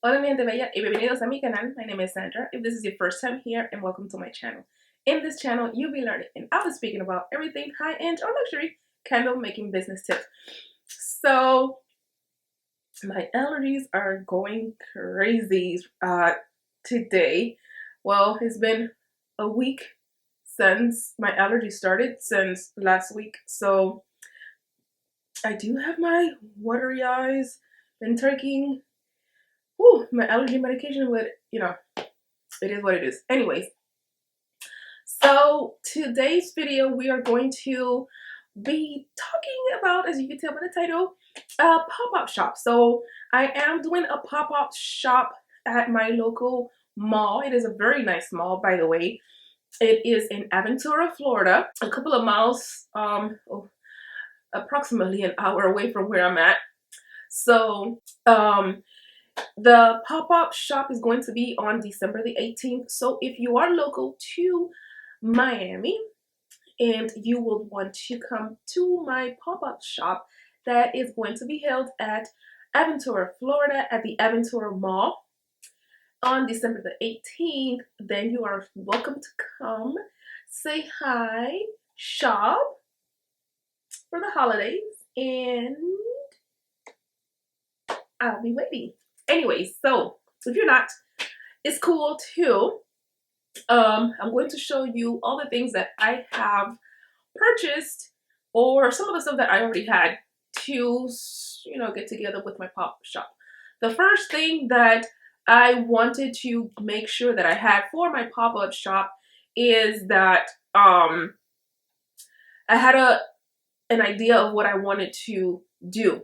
Hola mi gente bella y bienvenidos a mi canal. My name is Sandra. If this is your first time here, and welcome to my channel. In this channel, you'll be learning and I'll be speaking about everything high-end or luxury candle making business tips. So my allergies are going crazy today. Well, it's been a week since my allergy started, since last week. So I do have my watery eyes, been taking my allergy medication, but it is what it is. Anyways, so today's video we are going to be talking about, as you can tell by the title, a pop-up shop. So I am doing a pop-up shop at my local mall. It is a very nice mall, by the way. It is in Aventura, Florida, a couple of miles, approximately an hour away from where I'm at. So the pop-up shop is going to be on December the 18th. So if you are local to Miami and you would want to come to my pop-up shop that is going to be held at Aventura, Florida at the Aventura Mall on December the 18th, then you are welcome to come, say hi, shop for the holidays, and I'll be waiting. Anyways, so if you're not, it's cool too. I'm going to show you all the things that I have purchased, or some of the stuff that I already had to, get together with my pop-up shop. The first thing that I wanted to make sure that I had for my pop-up shop is that I had an idea of what I wanted to do.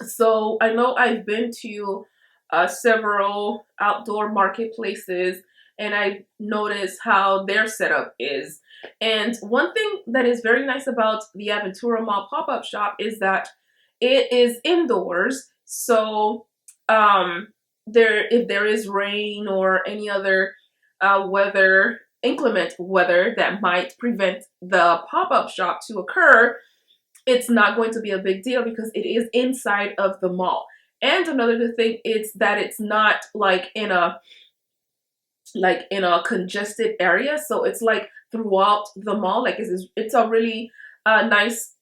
So I know I've been to several outdoor marketplaces and I noticed how their setup is. And one thing that is very nice about the Aventura Mall pop-up shop is that it is indoors. So if there is rain or any other inclement weather that might prevent the pop-up shop to occur, it's not going to be a big deal because it is inside of the mall. And another good thing is that it's not like in a congested area, so it's like throughout the mall. Like it's a really nice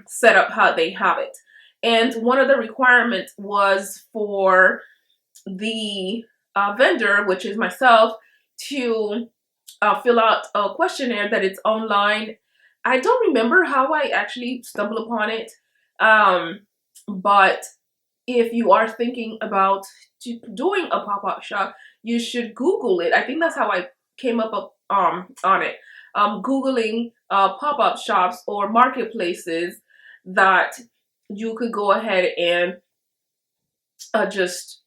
setup how they have it. And one of the requirements was for the vendor, which is myself, to fill out a questionnaire that it's online. I don't remember how I actually stumbled upon it, but if you are thinking about doing a pop-up shop, you should Google it. I think that's how I came up on it. Googling pop-up shops or marketplaces that you could go ahead and just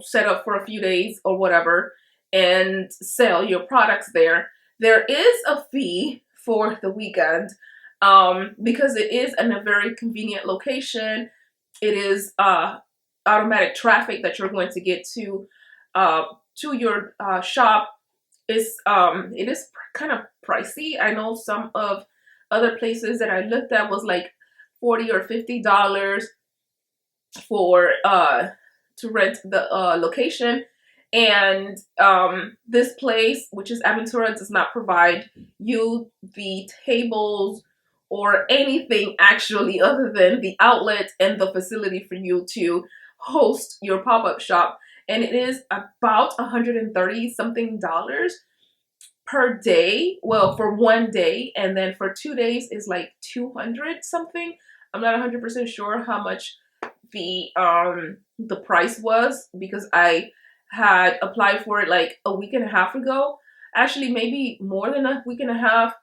set up for a few days or whatever and sell your products there. There is a fee for the weekend because it is in a very convenient location. It is automatic traffic that you're going to get to your shop. It is kind of pricey. I know some of other places that I looked at was like $40 or $50 for to rent the location. And this place, which is Aventura, does not provide you the tables or anything actually other than the outlet and the facility for you to host your pop-up shop. And it is about $130 something per day. Well, for one day, and then for 2 days is like 200 something. I'm not 100% sure how much the price was because I had applied for it like a week and a half ago. Actually, maybe more than a week and a half.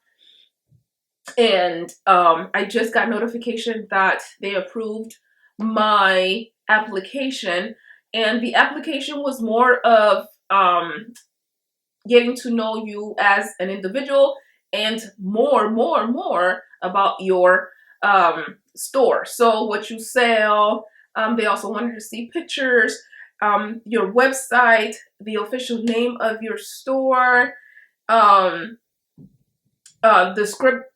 And I just got notification that they approved my application. And the application was more of getting to know you as an individual and more about your store. So what you sell. They also wanted to see pictures, your website, the official name of your store,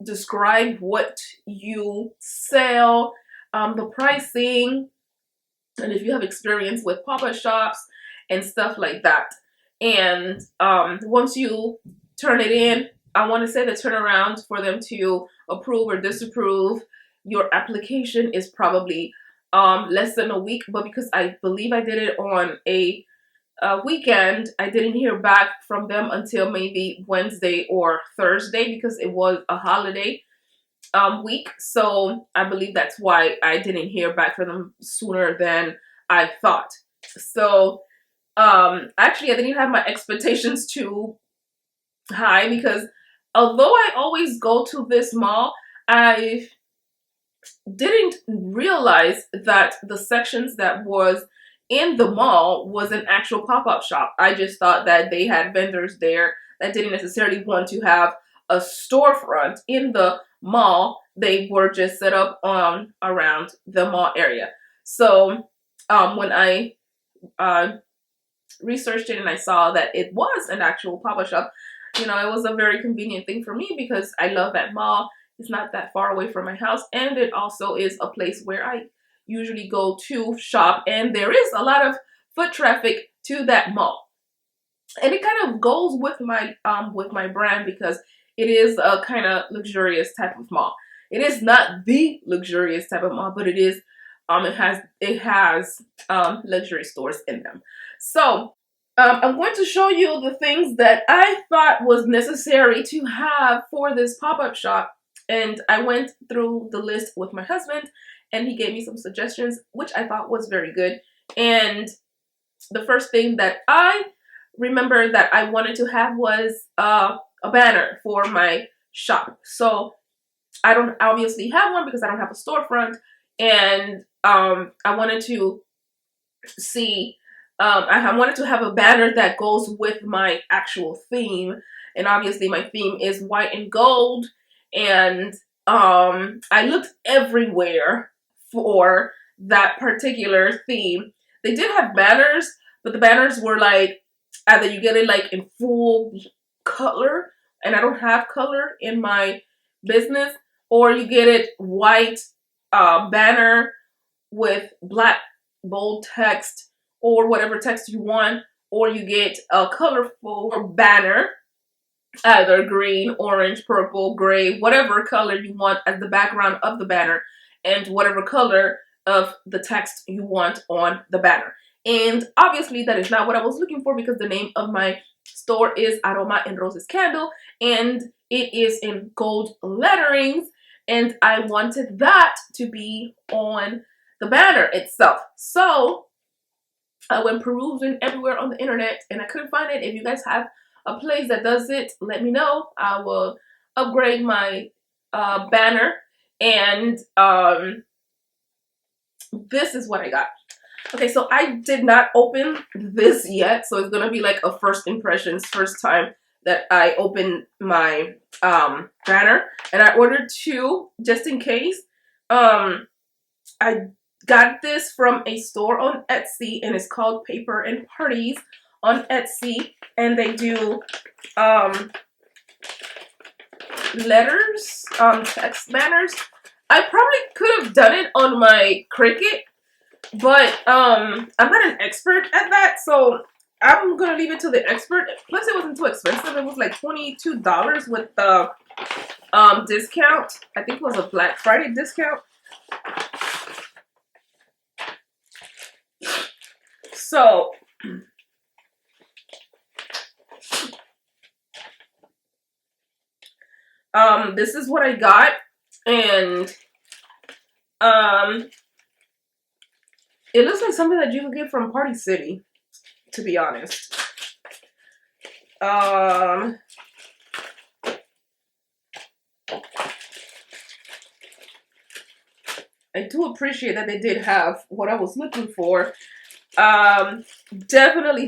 describe what you sell, the pricing, and if you have experience with pop-up shops and stuff like that. And once you turn it in, I want to say the turnaround for them to approve or disapprove your application is probably less than a week. But because I believe I did it on a weekend, I didn't hear back from them until maybe Wednesday or Thursday because it was a holiday week. So I believe that's why I didn't hear back from them sooner than I thought. So actually I didn't have my expectations too high because although I always go to this mall, I didn't realize that the sections that was in the mall was an actual pop-up shop. I just thought that they had vendors there that didn't necessarily want to have a storefront in the mall. They were just set up around the mall area. So when I researched it and I saw that it was an actual pop-up shop, you know, it was a very convenient thing for me because I love that mall. It's not that far away from my house, and it also is a place where I usually go to shop, and there is a lot of foot traffic to that mall. And it kind of goes with my brand because it is a kind of luxurious type of mall. It is not the luxurious type of mall, but it is it has luxury stores in them. So I'm going to show you the things that I thought was necessary to have for this pop-up shop. And I went through the list with my husband, and he gave me some suggestions, which I thought was very good. And the first thing that I remember that I wanted to have was a banner for my shop. So I don't obviously have one because I don't have a storefront, and I wanted to see, I wanted to have a banner that goes with my actual theme. And obviously my theme is white and gold. And I looked everywhere for that particular theme. They did have banners, but the banners were like, either you get it like in full color, and I don't have color in my business, or you get it white banner with black bold text or whatever text you want, or you get a colorful banner, either green, orange, purple, gray, whatever color you want as the background of the banner, and whatever color of the text you want on the banner. And obviously that is not what I was looking for because the name of my store is Aroma and Roses Candle, and it is in gold letterings, and I wanted that to be on the banner itself. So I went perusing everywhere on the internet and I couldn't find it. If you guys have a place that does it, let me know. I will upgrade my banner. And this is what I got. Okay, so I did not open this yet, so it's gonna be like a first impressions, first time that I open my banner. And I ordered two just in case. I got this from a store on Etsy, and it's called Paper and Parties on Etsy, and they do letters, text banners. I probably could have done it on my Cricut, but I'm not an expert at that, so I'm gonna leave it to the expert. Plus it wasn't too expensive. It was like $22 with the discount. I think it was a Black Friday discount. So this is what I got, and it looks like something that you could get from Party City, to be honest. I do appreciate that they did have what I was looking for. Definitely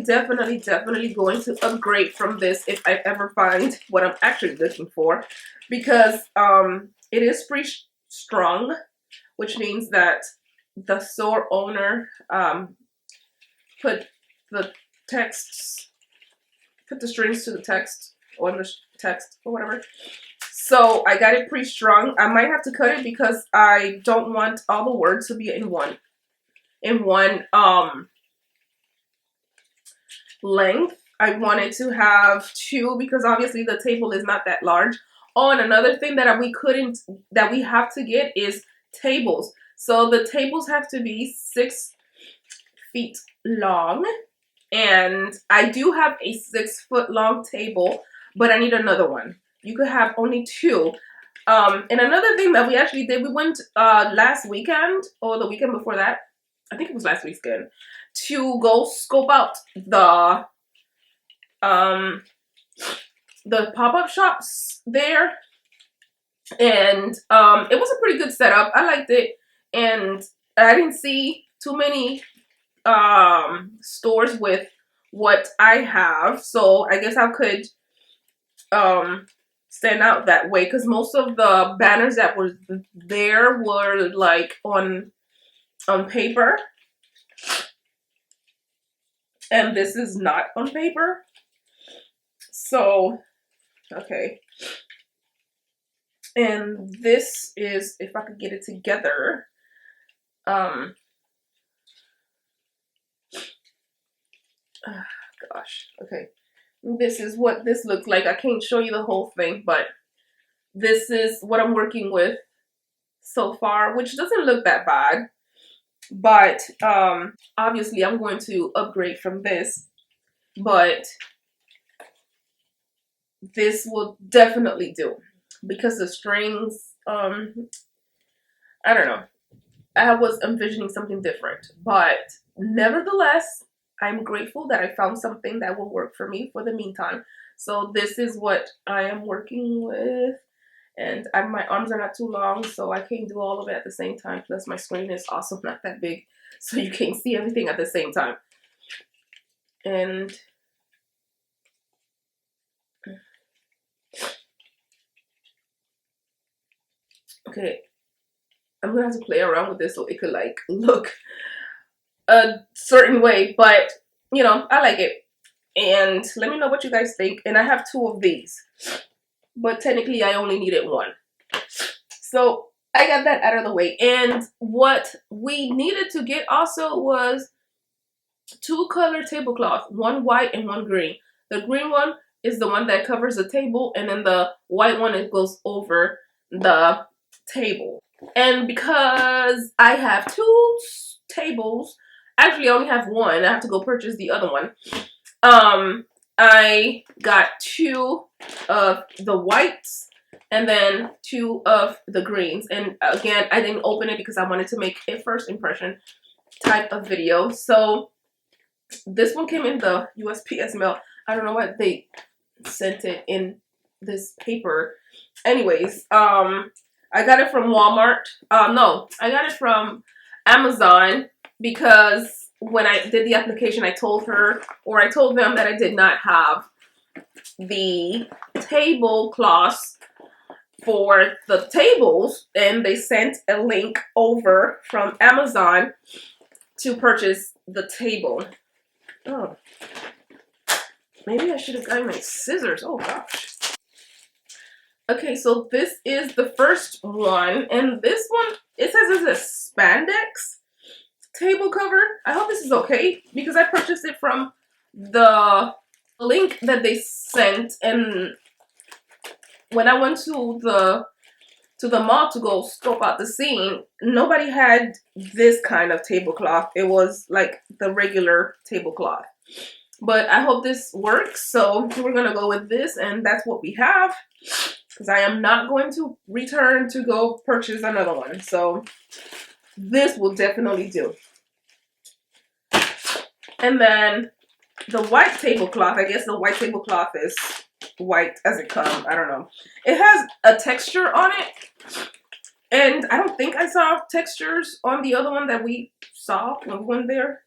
going to upgrade from this if I ever find what I'm actually looking for, because it is pretty strong, which means that the store owner put the strings to the text, or the text or whatever. So I got it pre-strung. I might have to cut it because I don't want all the words to be in one. in one length. I wanted to have 2 because obviously the table is not that large. Oh, and another thing that we have to get is tables. So the tables have to be 6 feet long, and I do have a 6-foot long table, but I need another one. You could have only 2. And another thing that we actually did, we went last weekend or the weekend before that, I think it was last weekend, to go scope out the pop-up shops there, and it was a pretty good setup. I liked it, and I didn't see too many stores with what I have, so I guess I could stand out that way, because most of the banners that were there were like on paper, and this is not on paper. So okay, and this is, if I could get it together, gosh, okay, this is what this looks like. I can't show you the whole thing, but this is what I'm working with so far, which doesn't look that bad, but obviously I'm going to upgrade from this, but this will definitely do, because the strings, I don't know, I was envisioning something different, but nevertheless, I'm grateful that I found something that will work for me for the meantime. So this is what I am working with, and my arms are not too long, so I can't do all of it at the same time. Plus my screen is also not that big, so you can't see everything at the same time. And okay, I'm gonna have to play around with this so it could like look a certain way, but you know, I like it. And let me know what you guys think. And I have 2 of these, but technically I only needed 1. So I got that out of the way. And what we needed to get also was 2 color tablecloths, 1 white and 1 green. The green one is the one that covers the table, and then the white one, it goes over the table. And because I have 2 tables, actually I only have 1, I have to go purchase the other one. I got 2 of the whites and then 2 of the greens. And again, I didn't open it because I wanted to make a first impression type of video. So this one came in the USPS mail. I don't know why they sent it in this paper. Anyways, I got it from Walmart. No, I got it from Amazon, because when I did the application, I told her, or I told them, that I did not have the tablecloths for the tables, and they sent a link over from Amazon to purchase the table. Oh, maybe I should have gotten my scissors. Oh gosh. Okay, so this is the first one, and this one, it says it's a spandex table cover. I hope this is okay, because I purchased it from the link that they sent, and when I went to the mall to go scope out the scene, nobody had this kind of tablecloth. It was like the regular tablecloth. But I hope this works, so we're gonna go with this, and that's what we have, because I am not going to return to go purchase another one. So this will definitely do. And then the white tablecloth, I guess the white tablecloth is white as it comes. I don't know. It has a texture on it, and I don't think I saw textures on the other one that we saw when we went there.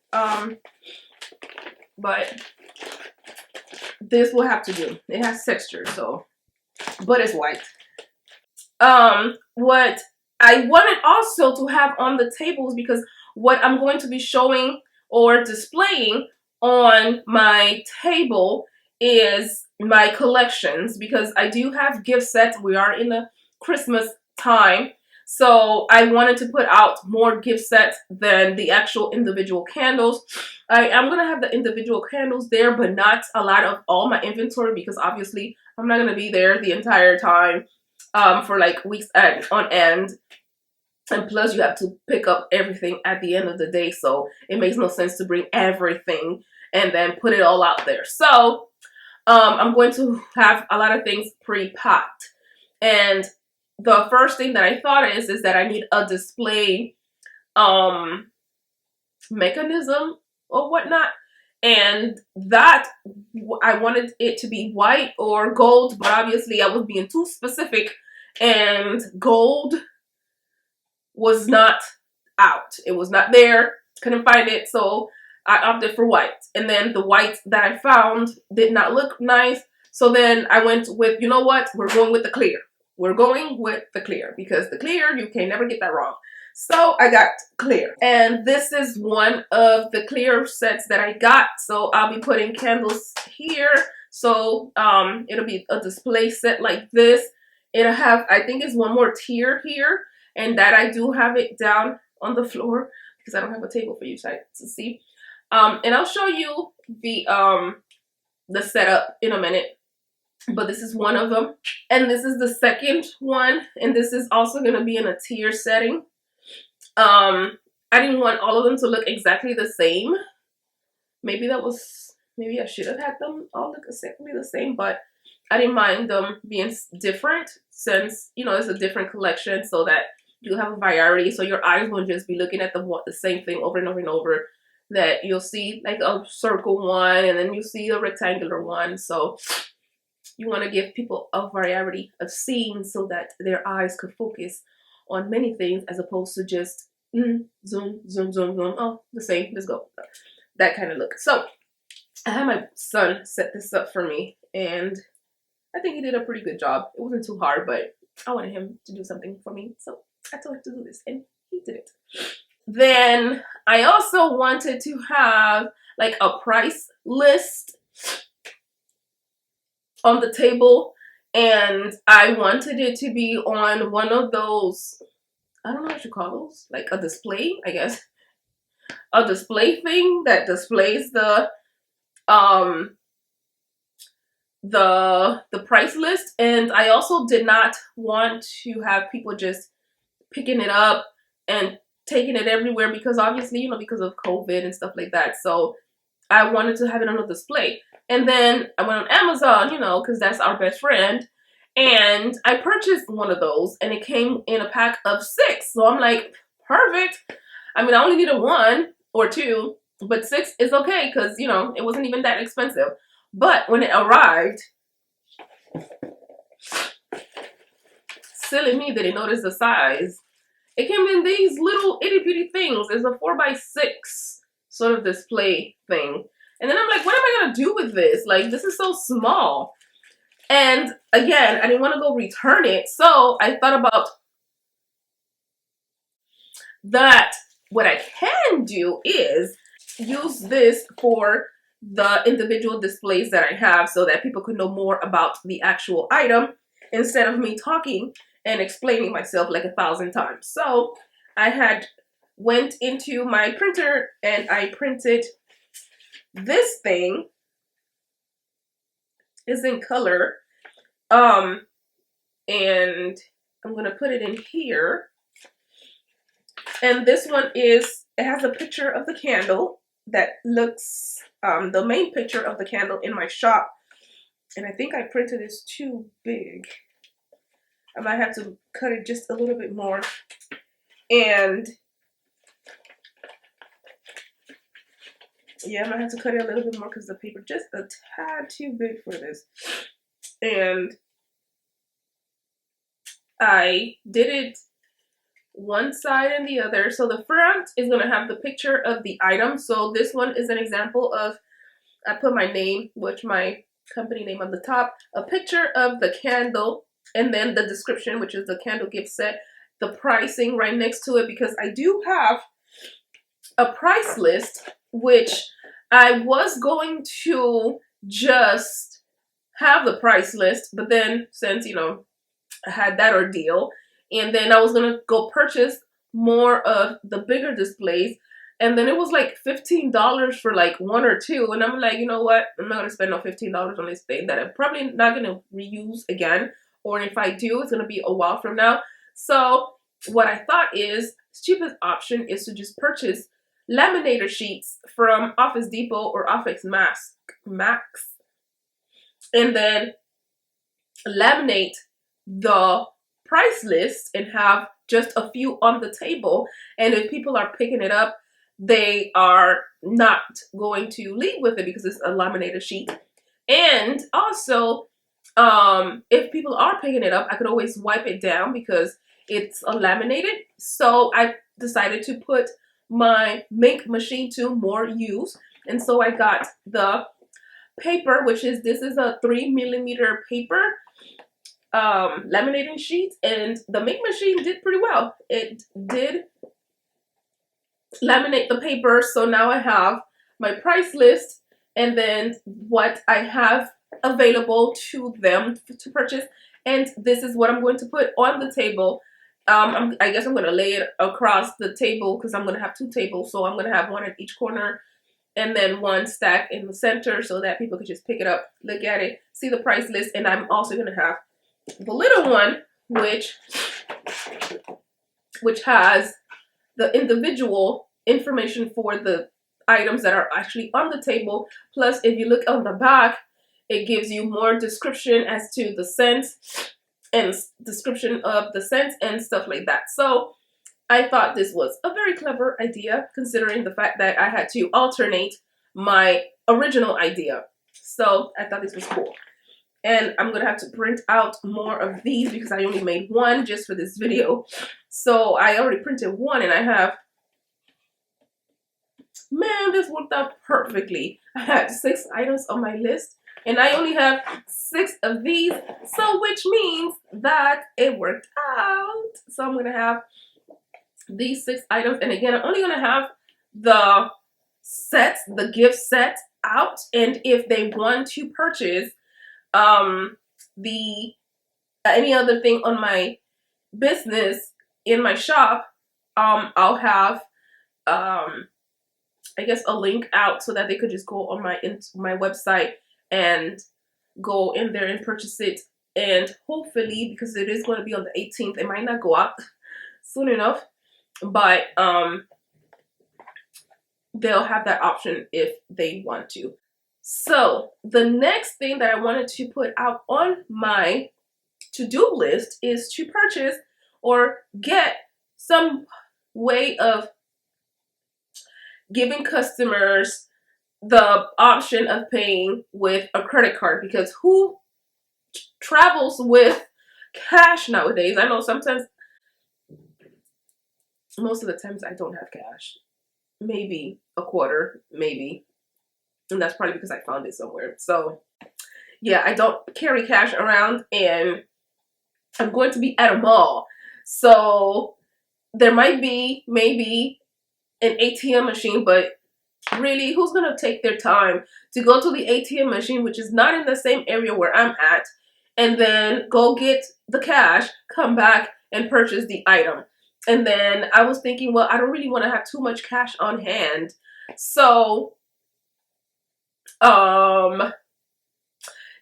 But this will have to do. It has texture, so, but it's white. What I wanted also to have on the tables, because what I'm going to be showing or displaying on my table is my collections, because I do have gift sets. We are in the Christmas time, So I wanted to put out more gift sets than the actual individual candles. I am going to have the individual candles there, but not a lot of all my inventory, because obviously I'm not going to be there the entire time for like weeks on end. And plus you have to pick up everything at the end of the day, so it makes no sense to bring everything and then put it all out there. So I'm going to have a lot of things pre-packed. And the first thing that I thought is that I need a display mechanism or whatnot. And that, I wanted it to be white or gold, but obviously I was being too specific, and gold was not out. It was not there. Couldn't find it, so I opted for white. And then the white that I found did not look nice, so then I went with, you know what, we're going with the clear. We're going with the clear, because the clear, you can never get that wrong. So I got clear. And this is one of the clear sets that I got. So I'll be putting candles here. So it'll be a display set like this. It'll have, I think it's one more tier here. And that I do have it down on the floor because I don't have a table for you to see. And I'll show you the setup in a minute. But this is one of them. And this is the second one. And this is also going to be in a tier setting. I didn't want all of them to look exactly the same. Maybe I should have had them all look exactly the same, but I didn't mind them being different, since, you know, it's a different collection, so that you have a variety, so your eyes won't just be looking at the same thing over and over and over. That you'll see like a circle one, and then you see a rectangular one. So you want to give people a variety of scenes so that their eyes could focus on many things, as opposed to just zoom, zoom, zoom, zoom. Oh, the same. Let's go. That kind of look. So I had my son set this up for me, and I think he did a pretty good job. It wasn't too hard, but I wanted him to do something for me, so I told him to do this, and he did it. Then I also wanted to have like a price list on the table, and I wanted it to be on one of those, I don't know what you call those, like a display, I guess. A display thing that displays the price list. And I also did not want to have people just picking it up and taking it everywhere, because obviously, you know, because of COVID and stuff like that. So I wanted to have it on a display. And then I went on Amazon, you know, because that's our best friend, and I purchased one of those, and it came in a pack of 6. So I'm like, perfect. I mean, I only needed 1 or 2, but 6 is okay, because, you know, it wasn't even that expensive. But when it arrived, silly me didn't notice the size. It came in these little itty bitty things. It's a 4x6 sort of display thing. And then I'm like, what am I gonna do with this? Like, this is so small. And again, I didn't want to go return it. So I thought about that. What I can do is use this for the individual displays that I have, so that people could know more about the actual item, instead of me talking and explaining myself like 1,000 times. So I had went into my printer and I printed this thing. Is in color, and I'm gonna put it in here. And this one it has a picture of the candle that looks the main picture of the candle in my shop. And I think I printed this too big. I might have to cut it just a little bit more. And yeah, I might have to cut it a little bit more because the paper just a tad too big for this. And I did it one side and the other. So the front is going to have the picture of the item. So this one is an example of, I put my name, which my company name on the top, a picture of the candle, and then the description, which is the candle gift set, the pricing right next to it, because I do have a price list, which I was going to just have the price list, but then since, you know, I had that ordeal, and then I was gonna go purchase more of the bigger displays, and then it was like $15 for like one or two, and I'm like, you know what, I'm not gonna spend no $15 on this thing that I'm probably not gonna reuse again, or if I do, it's gonna be a while from now. So what I thought is the cheapest option is to just purchase laminator sheets from Office Depot or Office Max, and then laminate the price list and have just a few on the table. And if people are picking it up, they are not going to leave with it because it's a laminated sheet. And also, if people are picking it up, I could always wipe it down because it's a laminated. So I decided to put my Mink machine to more use, and so I got the paper, which is, this is a 3mm paper laminating sheet, and the Mink machine did pretty well. It did laminate the paper, so now I have my price list and then what I have available to them to purchase, and this is what I'm going to put on the table. I guess I'm going to lay it across the table because I'm going to have two tables, so I'm going to have one at each corner and then one stack in the center so that people can just pick it up, look at it, see the price list. And I'm also going to have the little one, which has the individual information for the items that are actually on the table. Plus, if you look on the back, it gives you more description as to the scents and description of the scents and stuff like that. So I thought this was a very clever idea, considering the fact that I had to alternate my original idea. So I thought this was cool. And I'm gonna have to print out more of these because I only made one just for this video. So I already printed one, and I have, man, this worked out perfectly. I had 6 items on my list, and I only have 6 of these, so which means that it worked out. So I'm gonna have these 6 items, and again, I'm only gonna have the sets, the gift set out, and if they want to purchase any other thing on my business in my shop, I'll have I guess a link out so that they could just go on my website and go in there and purchase it. And hopefully, because it is going to be on the 18th, it might not go out soon enough, but they'll have that option if they want to. So the next thing that I wanted to put out on my to-do list is to purchase or get some way of giving customers the option of paying with a credit card, because who travels with cash nowadays? I know sometimes, most of the times I don't have cash. Maybe a quarter, maybe. And that's probably because I found it somewhere. So yeah, I don't carry cash around, and I'm going to be at a mall. So there might be maybe an ATM machine, but really, who's going to take their time to go to the ATM machine, which is not in the same area where I'm at, and then go get the cash, come back and purchase the item? And then I was thinking, well, I don't really want to have too much cash on hand. So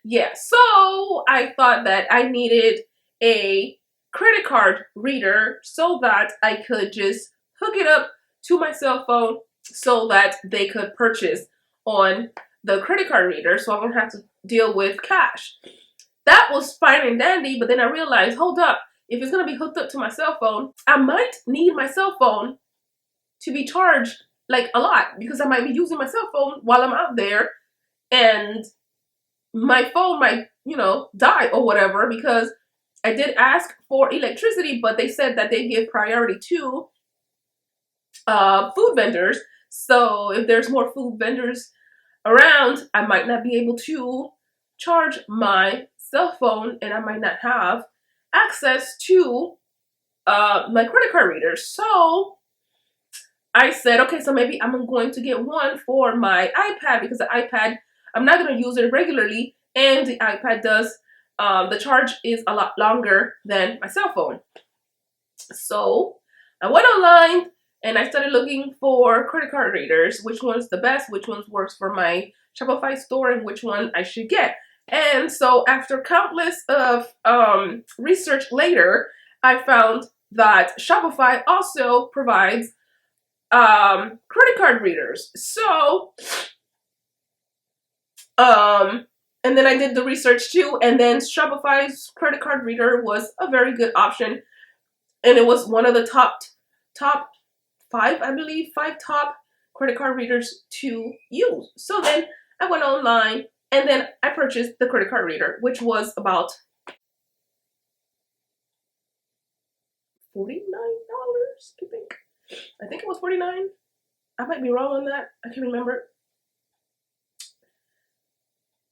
yeah, so I thought that I needed a credit card reader so that I could just hook it up to my cell phone so that they could purchase on the credit card reader, so I don't have to deal with cash. That was fine and dandy, but then I realized, hold up, if it's going to be hooked up to my cell phone, I might need my cell phone to be charged like a lot, because I might be using my cell phone while I'm out there, and my phone might, you know, die or whatever, because I did ask for electricity, but they said that they give priority to food vendors. So if there's more food vendors around, I might not be able to charge my cell phone, and I might not have access to my credit card reader. So I said, okay, so maybe I'm going to get one for my iPad, because the iPad, I'm not going to use it regularly, and the iPad does, the charge is a lot longer than my cell phone. So I went online and I started looking for credit card readers, which one's the best, which ones works for my Shopify store, and which one I should get. And so after countless of research later, I found that Shopify also provides credit card readers. So and then I did the research too, and then Shopify's credit card reader was a very good option, and it was one of the top five, I believe, five top credit card readers to use. So then I went online and then I purchased the credit card reader, which was about $49, I think. I think it was $49. I might be wrong on that. I can't remember.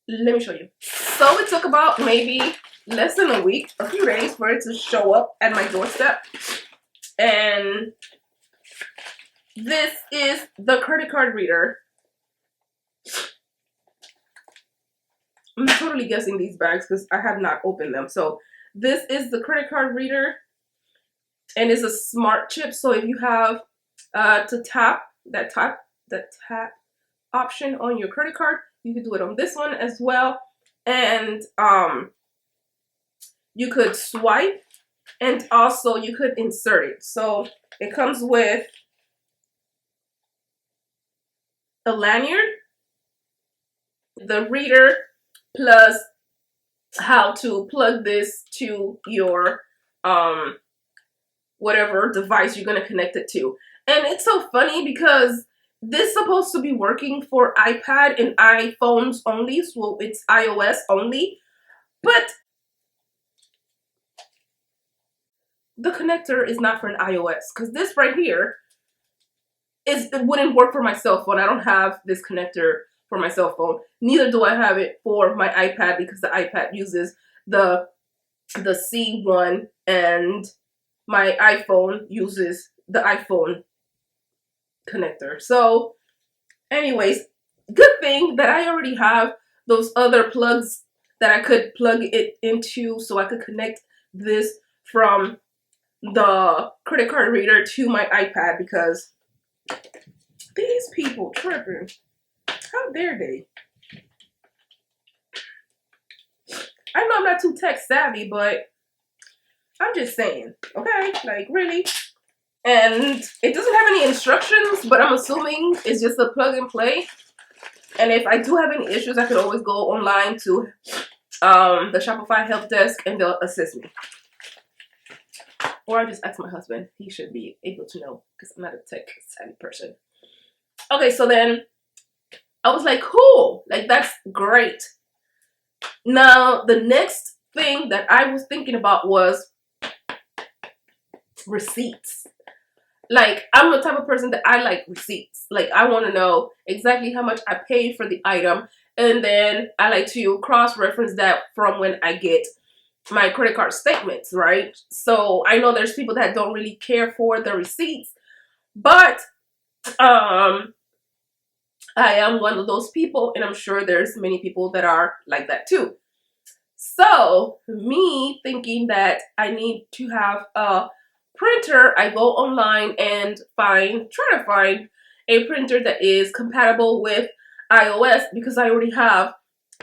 Let me show you. So it took about maybe less than a week, a few days, for it to show up at my doorstep. And this is the credit card reader. I'm totally guessing these bags because I have not opened them. So this is the credit card reader, and it's a smart chip. So if you have to tap that tap option on your credit card, you could do it on this one as well. And you could swipe, and also you could insert it. So it comes with a lanyard, the reader, plus how to plug this to your whatever device you're going to connect it to. And it's so funny because this is supposed to be working for iPad and iPhones only, so it's iOS only, but the connector is not for an iOS, because this right here it wouldn't work for my cell phone. I don't have this connector for my cell phone. Neither do I have it for my iPad, because the iPad uses the C1 and my iPhone uses the iPhone connector. So anyways, good thing that I already have those other plugs that I could plug it into, so I could connect this from the credit card reader to my iPad, because these people tripping. How dare they? I know I'm not too tech savvy, but I'm just saying, okay? Like, really? And it doesn't have any instructions, but I'm assuming it's just a plug and play. And if I do have any issues, I could always go online to the Shopify help desk and they'll assist me. Or I just ask my husband. He should be able to know, because I'm not a tech savvy person. Okay, so then I was like, cool, like that's great. Now, the next thing that I was thinking about was receipts. Like, I'm the type of person that I like receipts. Like, I want to know exactly how much I paid for the item, and then I like to cross-reference that from when I get my credit card statements, right? So I know there's people that don't really care for the receipts, but I am one of those people, and I'm sure there's many people that are like that too. So me thinking that I need to have a printer, I go online and try to find a printer that is compatible with iOS, because I already have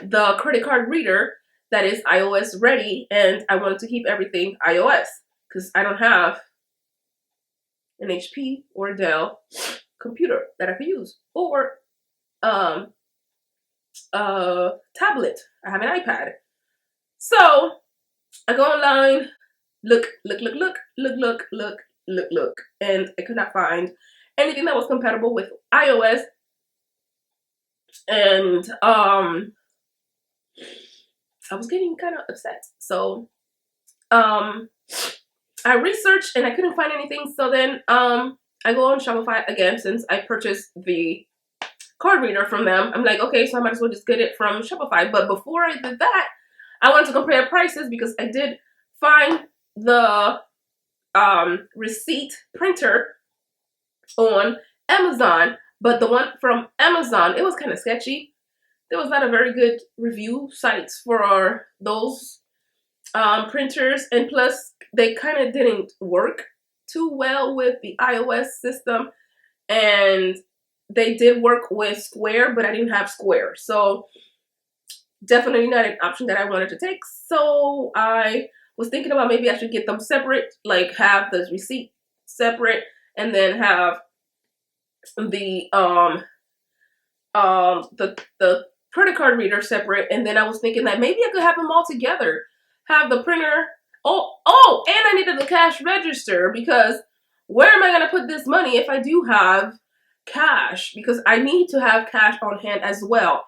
the credit card reader that is iOS ready, and I wanted to keep everything iOS because I don't have an HP or a Dell computer that I could use, or tablet. I have an iPad. So I go online, look, and I could not find anything that was compatible with iOS. And I was getting kind of upset. So I researched and I couldn't find anything. So then I go on Shopify again, since I purchased the card reader from them. I'm like, okay, so I might as well just get it from Shopify. But before I did that, I wanted to compare prices, because I did find the receipt printer on Amazon, but the one from Amazon, it was kind of sketchy. There was not a very good review sites for those printers, and plus they kind of didn't work. too well with the iOS system, and they did work with Square, but I didn't have Square, so definitely not an option that I wanted to take. So I was thinking about maybe I should get them separate, like have the receipt separate, and then have the the credit card reader separate. And then I was thinking that maybe I could have them all together, have the printer. Oh, and I needed the cash register, because where am I gonna put this money if I do have cash? Because I need to have cash on hand as well.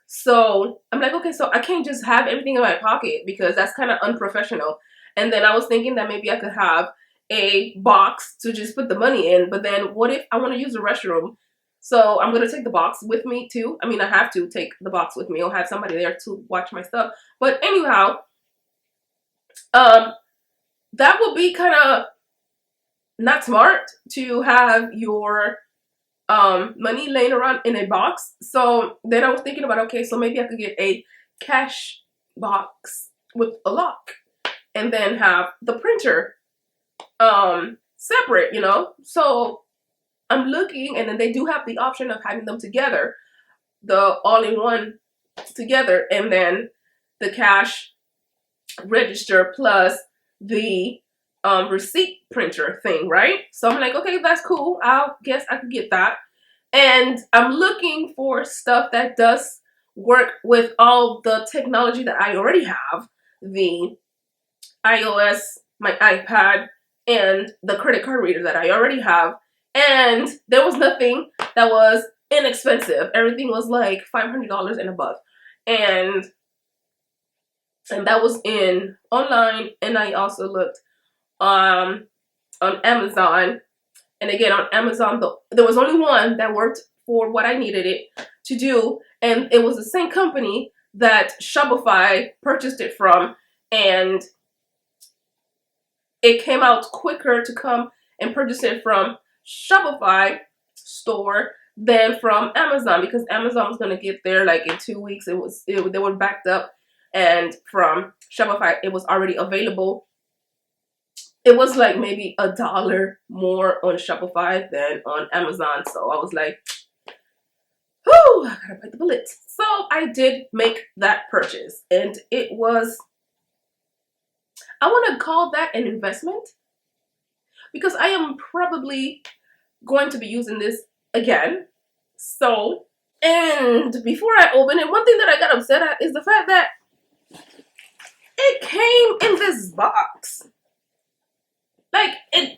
So I'm like, okay, so I can't just have everything in my pocket, because that's kind of unprofessional. And then I was thinking that maybe I could have a box to just put the money in, but then what if I want to use the restroom? So I'm going to take the box with me too. I mean, I have to take the box with me, or have somebody there to watch my stuff. But anyhow, that would be kind of not smart to have your money laying around in a box. So then I was thinking about, okay, so maybe I could get a cash box with a lock, and then have the printer separate, you know. So I'm looking, and then they do have the option of having them together, the all-in-one together, and then the cash register plus the receipt printer thing, right? So I'm like, okay, that's cool. I'll guess I could get that. And I'm looking for stuff that does work with all the technology that I already have, the iOS, my iPad, and the credit card reader that I already have. And there was nothing that was inexpensive. Everything was like $500 and above. And that was in online, and I also looked on Amazon. And again, on Amazon, there was only one that worked for what I needed it to do, and it was the same company that Shopify purchased it from, and it came out quicker to come and purchase it from Shopify store than from Amazon, because Amazon was going to get there like in 2 weeks. They were backed up, and from Shopify it was already available. It was like maybe $1 more on Shopify than on Amazon. So I was like, whew, I gotta bite the bullet. So I did make that purchase, and it was, I want to call that an investment, because I am probably going to be using this again. So, and before I open it, one thing that I got upset at is the fact that it came in this box. Like I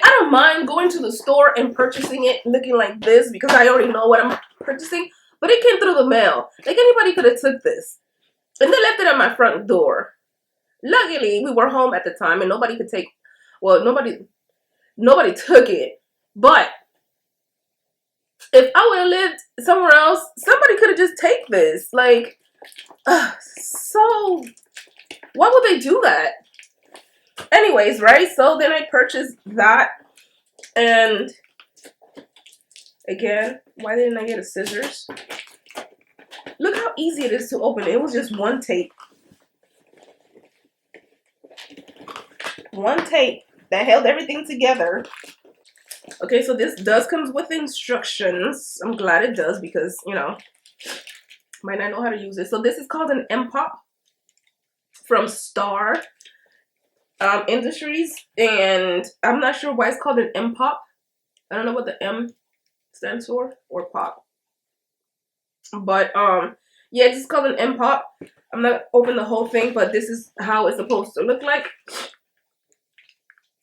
don't mind going to the store and purchasing it looking like this, because I already know what I'm purchasing, but it came through the mail. Like anybody could have took this, and they left it at my front door. Luckily, we were home at the time, and nobody could take, well, nobody took it. But if I would have lived somewhere else, somebody could have just take this. Like, so why would they do that? Anyways, right? So then I purchased that, and again, why didn't I get a scissors? Look how easy it is to open. It was just one tape. One tape that held everything together. Okay, so this does come with instructions. I'm glad it does, because, you know, might not know how to use it. So this is called an mPop from Star Industries, and I'm not sure why it's called an mPop. I don't know what the M stands for, or pop. But yeah, it's called an mPop. I'm not open the whole thing, but this is how it's supposed to look like,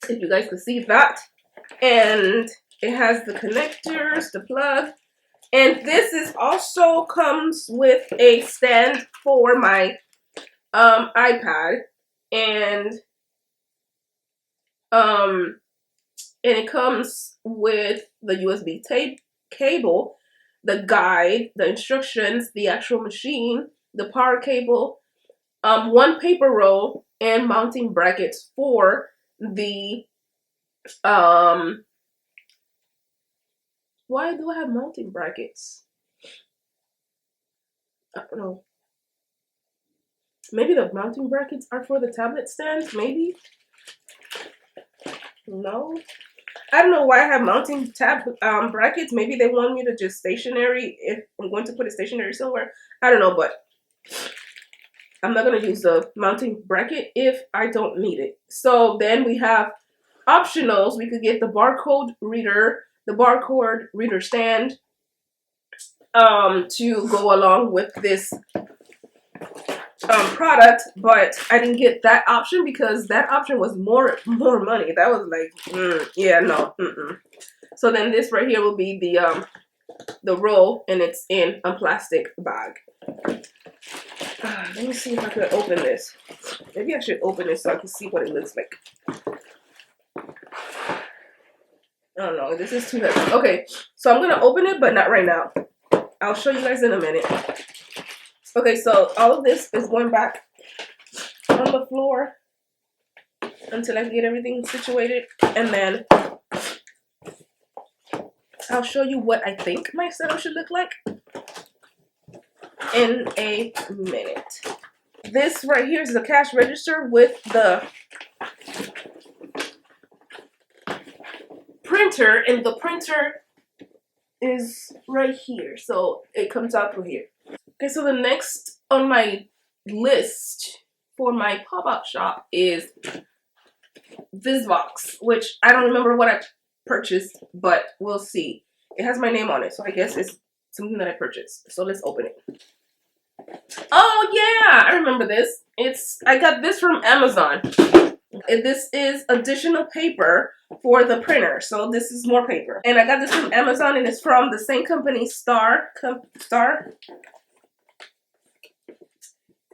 if you guys can see that. And it has the connectors, the plug, and this is also comes with a stand for my iPad, and it comes with the USB tape cable, the guide, the instructions, the actual machine, the power cable, one paper roll, and mounting brackets for the why do I have mounting brackets? I don't know. Maybe the mounting brackets are for the tablet stand, maybe? No. I don't know why I have mounting tab brackets. Maybe they want me to just stationary if I'm going to put it stationary somewhere. I don't know, but I'm not going to use the mounting bracket if I don't need it. So then we have optionals. We could get the barcode reader, the barcode reader stand to go along with this product, but I didn't get that option because that option was more money. That was like, yeah, no. So then this right here will be the roll, and it's in a plastic bag. Let me see if I could open this. Maybe I should open it so I can see what it looks like. I don't know. This is too heavy. Okay, so I'm gonna open it, but not right now. I'll show you guys in a minute. Okay, so all of this is going back on the floor until I get everything situated, and then I'll show you what I think my setup should look like in a minute. This right here is the cash register with the printer, and the printer is right here, so it comes out through here. Okay, so the next on my list for my pop-up shop is this box, which I don't remember what I purchased, but we'll see. It has my name on it, so I guess it's something that I purchased. So let's open it. Oh yeah, I remember this. I got this from Amazon. And this is additional paper for the printer, so this is more paper. And I got this from Amazon, and it's from the same company, Star.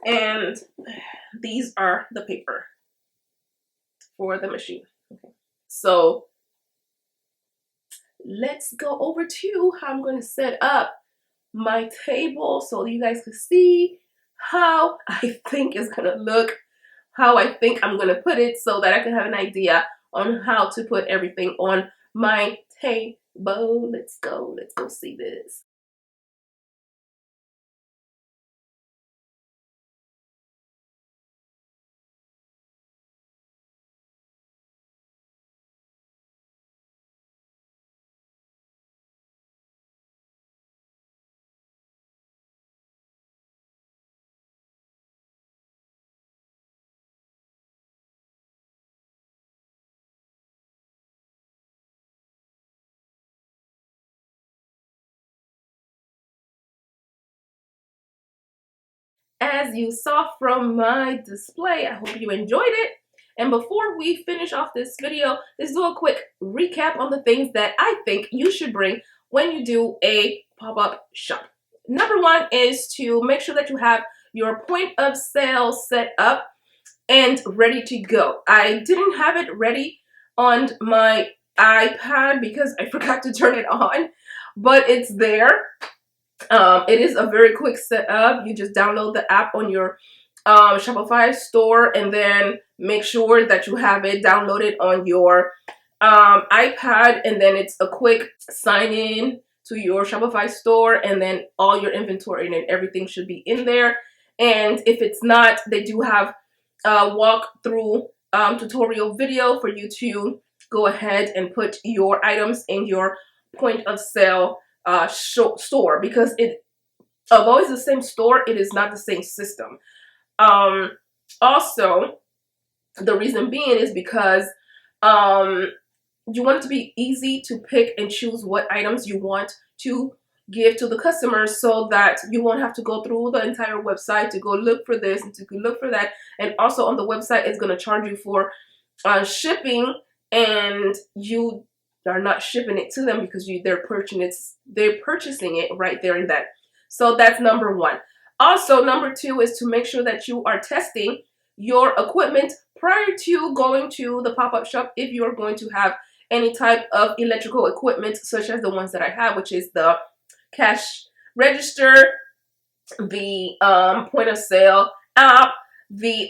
And these are the paper for the machine. Okay. So let's go over to how I'm going to set up my table so you guys can see how I think it's going to look, how I think I'm going to put it, so that I can have an idea on how to put everything on my table. Let's go see this. As you saw from my display, I hope you enjoyed it. And before we finish off this video, let's do a quick recap on the things that I think you should bring when you do a pop-up shop. Number one is to make sure that you have your point of sale set up and ready to go. I didn't have it ready on my iPad because I forgot to turn it on, but it's there. It is a very quick setup. You just download the app on your Shopify store, and then make sure that you have it downloaded on your iPad, and then it's a quick sign in to your Shopify store, and then all your inventory and everything should be in there. And if it's not, they do have a walkthrough tutorial video for you to go ahead and put your items in your point of sale store, because although it's the same store, it is not the same system. Also, the reason being is because you want it to be easy to pick and choose what items you want to give to the customers, so that you won't have to go through the entire website to go look for this and to look for that. And also on the website, it's going to charge you for shipping, and you are not shipping it to them because they're purchasing it right there and then. So that's number one. Also, number two is to make sure that you are testing your equipment prior to going to the pop-up shop, if you're going to have any type of electrical equipment, such as the ones that I have, which is the cash register, the point of sale app,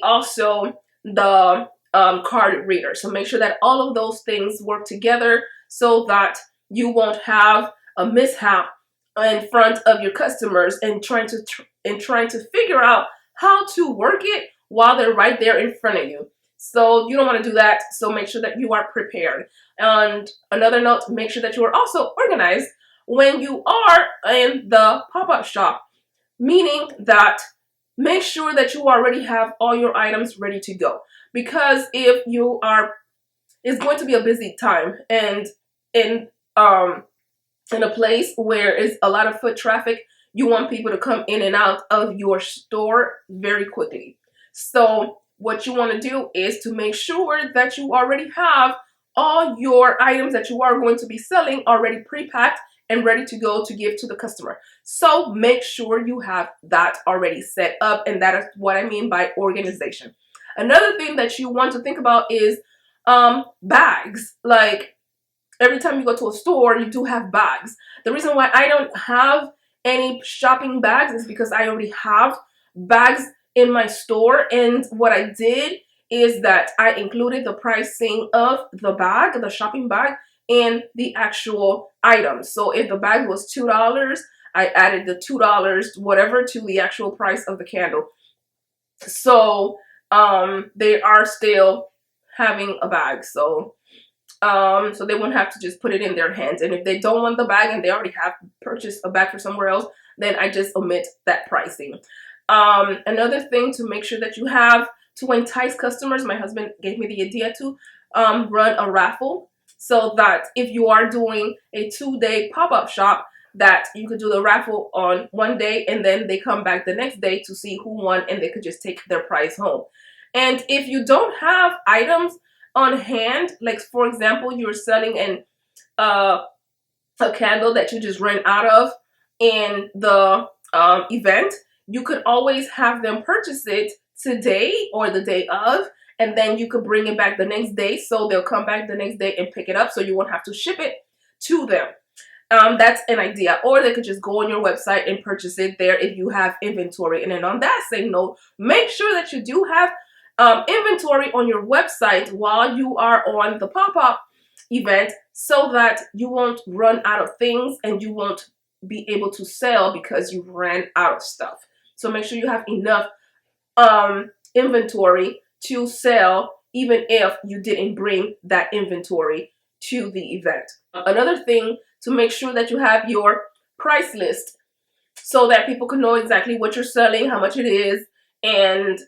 also the card reader. So make sure that all of those things work together so that you won't have a mishap in front of your customers and trying to figure out how to work it while they're right there in front of you. So you don't want to do that. So make sure that you are prepared. And another note, make sure that you are also organized when you are in the pop-up shop, meaning that make sure that you already have all your items ready to go. Because if you are, it's going to be a busy time, and in a place where is a lot of foot traffic, you want people to come in and out of your store very quickly. So what you want to do is to make sure that you already have all your items that you are going to be selling already pre-packed and ready to go to give to the customer. So make sure you have that already set up, and that is what I mean by organization. Another thing that you want to think about is bags. Like, every time you go to a store, you do have bags. The reason why I don't have any shopping bags is because I already have bags in my store. And what I did is that I included the pricing of the bag, the shopping bag, in the actual item. So if the bag was $2, I added the $2 whatever to the actual price of the candle. So they are still having a bag. So they won't have to just put it in their hands. And if they don't want the bag and they already have purchased a bag for somewhere else, then I just omit that pricing. Another thing to make sure that you have to entice customers, my husband gave me the idea to run a raffle, so that if you are doing a 2-day pop-up shop, that you could do the raffle on one day and then they come back the next day to see who won, and they could just take their prize home. And if you don't have items on hand, like for example, you're selling a candle that you just ran out of in the event, you could always have them purchase it today or the day of, and then you could bring it back the next day. So they'll come back the next day and pick it up, so you won't have to ship it to them. That's an idea. Or they could just go on your website and purchase it there if you have inventory. And then on that same note, make sure that you do have inventory on your website while you are on the pop-up event, so that you won't run out of things and you won't be able to sell because you ran out of stuff. So make sure you have enough inventory to sell, even if you didn't bring that inventory to the event. Another thing, to make sure that you have your price list so that people can know exactly what you're selling, how much it is, and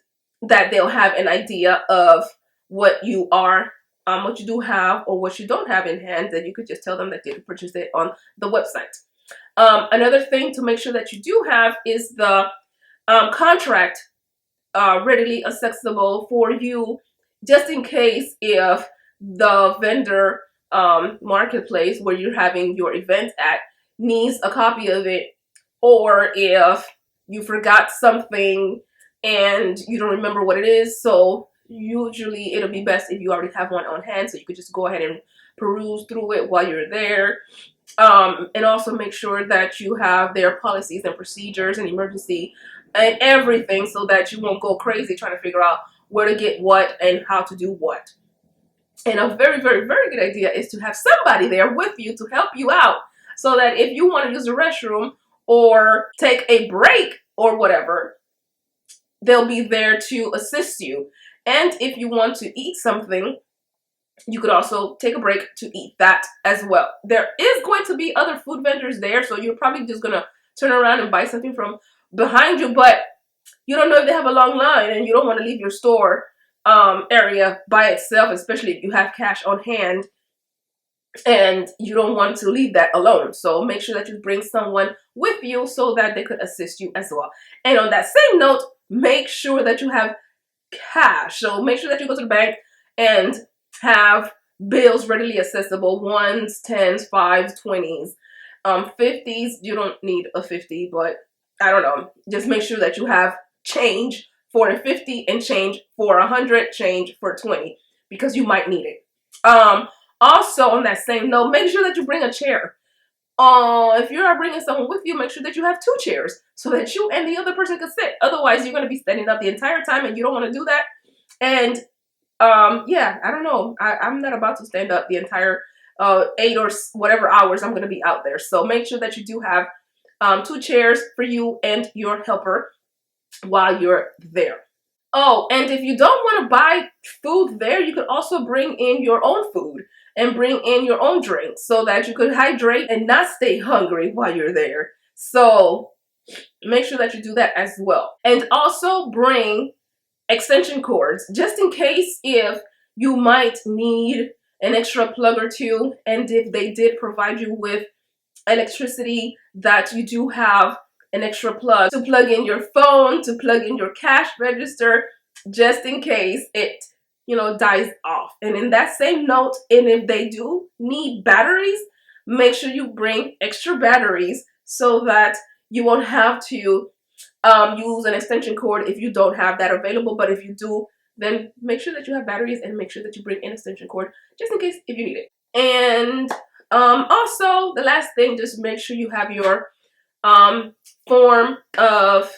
that they'll have an idea of what you are, what you do have or what you don't have in hand, that you could just tell them that they can purchase it on the website. Another thing to make sure that you do have is the contract readily accessible for you, just in case if the vendor marketplace where you're having your event at needs a copy of it, or if you forgot something and you don't remember what it is. So usually it'll be best if you already have one on hand, so you could just go ahead and peruse through it while you're there. And also make sure that you have their policies and procedures and emergency and everything, so that you won't go crazy trying to figure out where to get what and how to do what. And a very, very, very good idea is to have somebody there with you to help you out, so that if you want to use the restroom or take a break or whatever, they'll be there to assist you. And if you want to eat something, you could also take a break to eat that as well. There is going to be other food vendors there, so you're probably just going to turn around and buy something from behind you, but you don't know if they have a long line, and you don't want to leave your store area by itself, especially if you have cash on hand and you don't want to leave that alone. So make sure that you bring someone with you so that they could assist you as well. And on that same note, make sure that you have cash. So make sure that you go to the bank and have bills readily accessible, 1s, 10s, 5s, 20s, 50s. You don't need a 50, but I don't know. Just make sure that you have change for a 50 and change for 100, change for 20, because you might need it. Also, on that same note, make sure that you bring a chair. If you are bringing someone with you, make sure that you have 2 chairs so that you and the other person can sit. Otherwise, you're going to be standing up the entire time, and you don't want to do that. And yeah, I don't know. I'm not about to stand up the entire 8 or whatever hours I'm going to be out there. So make sure that you do have 2 chairs for you and your helper while you're there. Oh, and if you don't want to buy food there, you could also bring in your own food and bring in your own drinks so that you could hydrate and not stay hungry while you're there. So make sure that you do that as well. And also bring extension cords just in case if you might need an extra plug or two, and if they did provide you with electricity, that you do have an extra plug to plug in your phone, to plug in your cash register, just in case it, you know, dies off. And in that same note, and if they do need batteries, make sure you bring extra batteries so that you won't have to use an extension cord if you don't have that available. But if you do, then make sure that you have batteries and make sure that you bring an extension cord just in case if you need it. And also, the last thing, just make sure you have your form of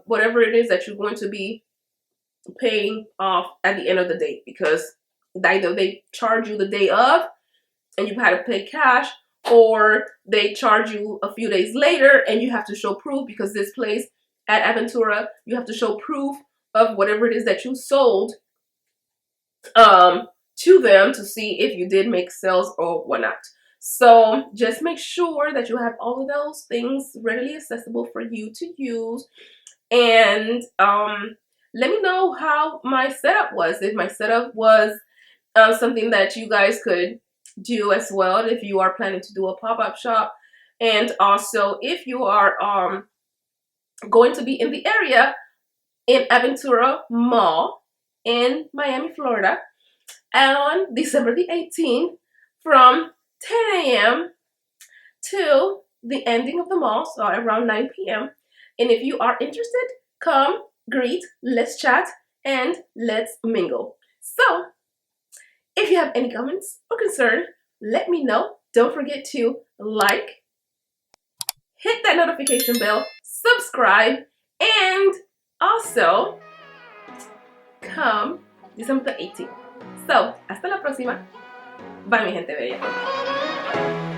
whatever it is that you're going to be paying off at the end of the day, because either they charge you the day of and you've had to pay cash, or they charge you a few days later and you have to show proof, because this place at Aventura, you have to show proof of whatever it is that you sold to them to see if you did make sales or whatnot. So just make sure that you have all of those things readily accessible for you to use. And let me know how my setup was, if my setup was something that you guys could do as well, if you are planning to do a pop-up shop. And also if you are going to be in the area in Aventura Mall in Miami, Florida on December the 18th from 10 a.m. till the ending of the mall, so around 9 p.m. And if you are interested, come, greet, let's chat, and let's mingle. So if you have any comments or concern, let me know. Don't forget to like, hit that notification bell, subscribe, and also come December the 18th. So, hasta la próxima. Bye, mi gente bella.